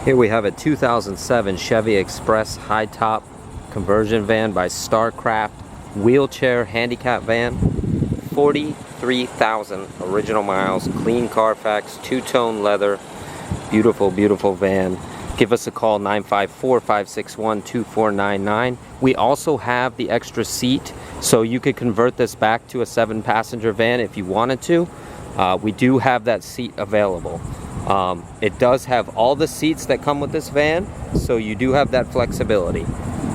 Here we have a 2007 Chevy Express high top conversion van by Starcraft, wheelchair handicap van, 43,000 original miles, clean Carfax, two-tone leather, beautiful, beautiful van. Give us a call, 954-561-2499. We also have the extra seat, so you could convert this back to a 7-passenger van if you wanted to. We do have that seat available. It does have all the seats that come with this van, so you do have that flexibility.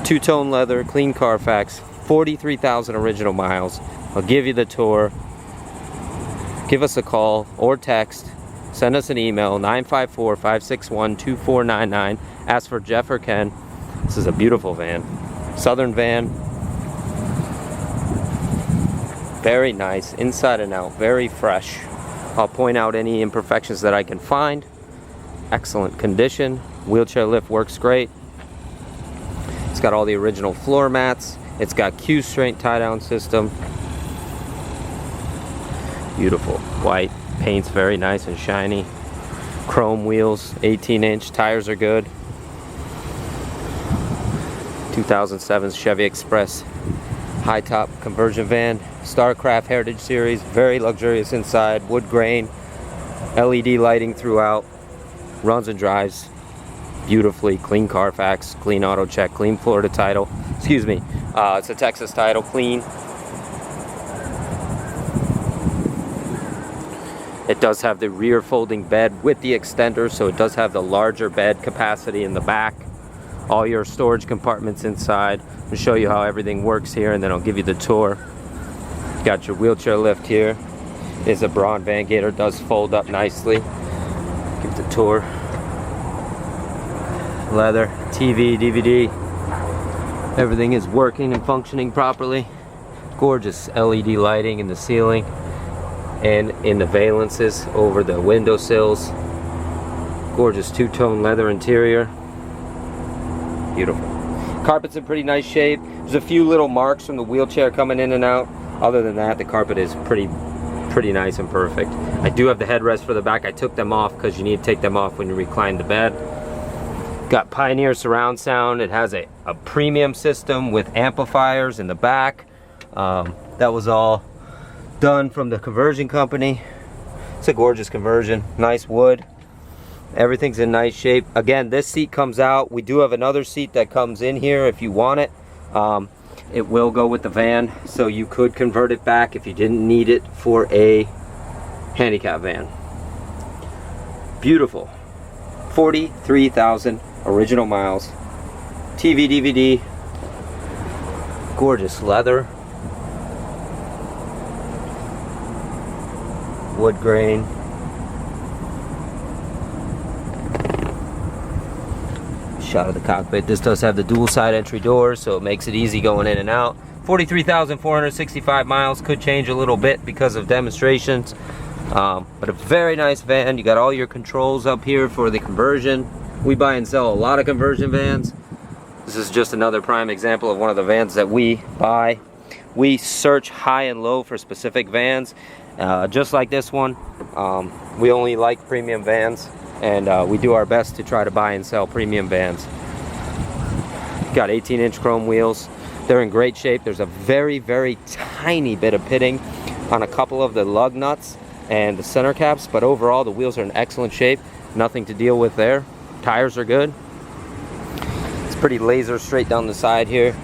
Two-tone leather, clean Carfax, 43,000 original miles. I'll give you the tour. Give us a call or text. Send us an email, 954-561-2499. Ask for Jeff or Ken. This is a beautiful van. Southern van. Very nice, inside and out, very fresh. I'll point out any imperfections that I can find. Excellent condition. Wheelchair lift works great. It's got all the original floor mats. It's got Q-strength tie-down system. Beautiful. White. Paint's very nice and shiny. Chrome wheels, 18-inch. Tires are good. 2007 Chevy Express high top conversion van. Starcraft Heritage Series. Very luxurious inside. Wood grain. LED lighting throughout. Runs and drives beautifully. Clean Carfax. Clean auto check. Clean Florida title. Excuse me. It's a Texas title. Clean. It does have the rear folding bed with the extender, so it does have the larger bed capacity in the back. All your storage compartments inside. I'll show you how everything works here, and then I'll give you the tour. Got your wheelchair lift here. Is a Braun van gator, does fold up nicely. Give the tour. Leather, TV, DVD. Everything is working and functioning properly. Gorgeous LED lighting in the ceiling and in the valances over the windowsills. Gorgeous two-tone leather interior. Beautiful. Carpet's in pretty nice shape. There's a few little marks from the wheelchair coming in and out. Other than that, the carpet is pretty nice and perfect. I do have the headrests for the back. I took them off because you need to take them off when you recline the bed. Got Pioneer surround sound. It has a premium system with amplifiers in the back. That was all done from the conversion company. It's a gorgeous conversion. Nice wood. Everything's in nice shape. Again, this seat comes out. We do have another seat that comes in here if you want it. It will go with the van, so you could convert it back if you didn't need it for a handicap van. Beautiful. 43,000 original miles. TV, DVD. Gorgeous leather. Wood grain. Shot of the cockpit. This does have the dual side entry doors, so it makes it easy going in and out. 43,465 miles. Could change a little bit because of demonstrations, but a very nice van. You got all your controls up here for the conversion. We buy and sell a lot of conversion vans. This is just another prime example of one of the vans that we buy. We search high and low for specific vans, just like this one. We only like premium vans, and we do our best to try to buy and sell premium vans. Got 18-inch chrome wheels. They're in great shape. There's a very tiny bit of pitting on a couple of the lug nuts and the center caps, but overall the wheels are in excellent shape. Nothing to deal with there. Tires are good. It's pretty laser straight down the side here.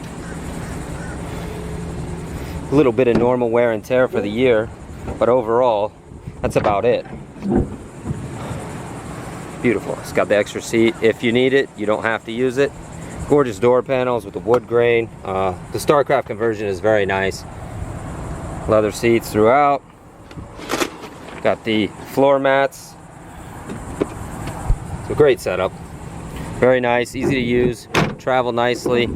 A little bit of normal wear and tear for the year, but overall that's about it. Beautiful. It's got the extra seat. If you need it, you don't have to use it. Gorgeous door panels with the wood grain. The Starcraft conversion is very nice. Leather seats throughout. Got the floor mats. It's a great setup. Very nice, easy to use, travel nicely.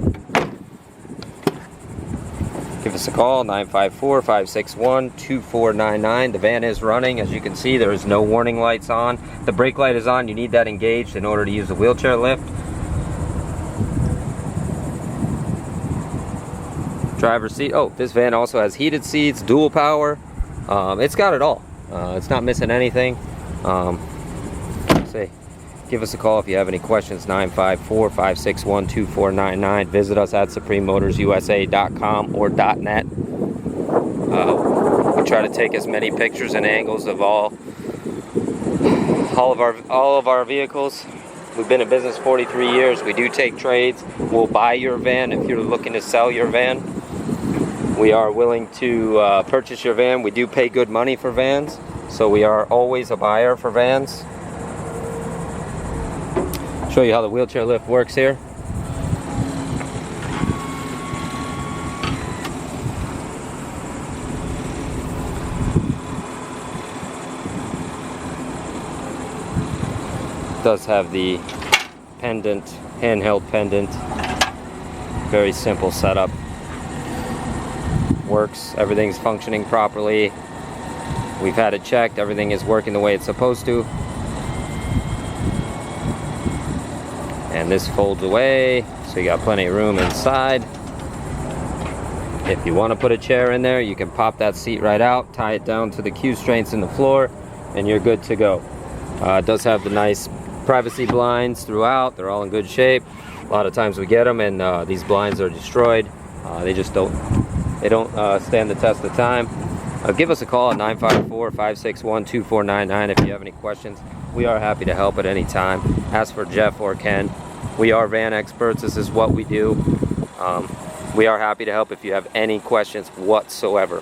Give us a call, 954-561-2499. The van is running. As you can see, there is no warning lights on. The brake light is on. You need that engaged in order to use the wheelchair lift. Driver's seat. Oh, this van also has heated seats, dual power. It's got it all. It's not missing anything. See, Give us a call if you have any questions. 954-561-2499. Visit us at suprememotorsusa.com or .net. We try to take as many pictures and angles of all of our vehicles. We've been in business 43 years. We do take trades. We'll buy your van if you're looking to sell your van. We are willing to purchase your van. We do pay good money for vans, so we are always a buyer for vans. Show you how the wheelchair lift works here. Does have the pendant, handheld pendant. Very simple setup. Works, everything's functioning properly. We've had it checked, everything is working the way it's supposed to. And this folds away, so you got plenty of room inside. If you want to put a chair in there, you can pop that seat right out, tie it down to the Q straints in the floor, and you're good to go. It does have the nice privacy blinds throughout. They're all in good shape. A lot of times we get them and these blinds are destroyed. They just don't stand the test of time. Give us a call at 954-561-2499 if you have any questions. We are happy to help at any time. Ask for Jeff or Ken. We are van experts. This is what we do. We are happy to help if you have any questions whatsoever.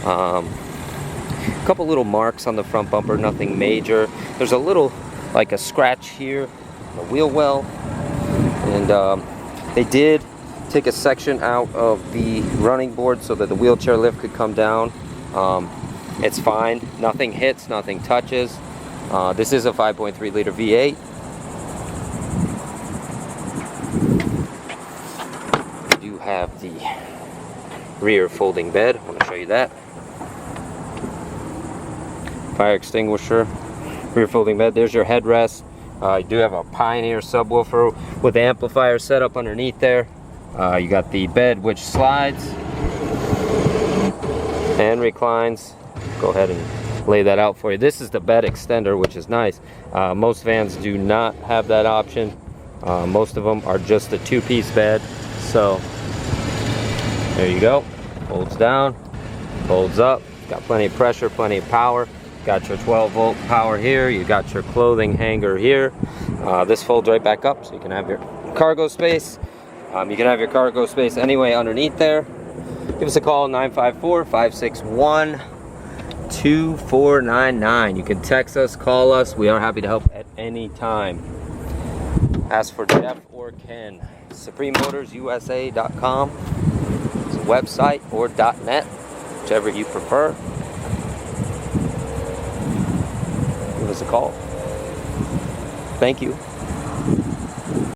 A couple little marks on the front bumper, nothing major. There's a little, like a scratch here, a wheel well, and they did take a section out of the running board so that the wheelchair lift could come down. It's fine, nothing hits, nothing touches. This is a 5.3 liter V8. We do have the rear folding bed. I want to show you that. Fire extinguisher, rear folding bed. There's your headrest. You do have a Pioneer subwoofer with the amplifier set up underneath there. You got the bed which slides and reclines. Go ahead and lay that out for you. This is the bed extender, which is nice. Most vans do not have that option. Most of them are just a two-piece bed. So there you go. Folds down, folds up. Got plenty of pressure, plenty of power. Got your 12-volt power here. You got your clothing hanger here. This folds right back up, so you can have your cargo space. You can have your cargo space anyway underneath there. Give us a call, 954-561-2499. You can text us, call us. We are happy to help at any time. Ask for Jeff or Ken. SupremeMotorsUSA.com is a website, or .net, whichever you prefer. Give us a call. Thank you.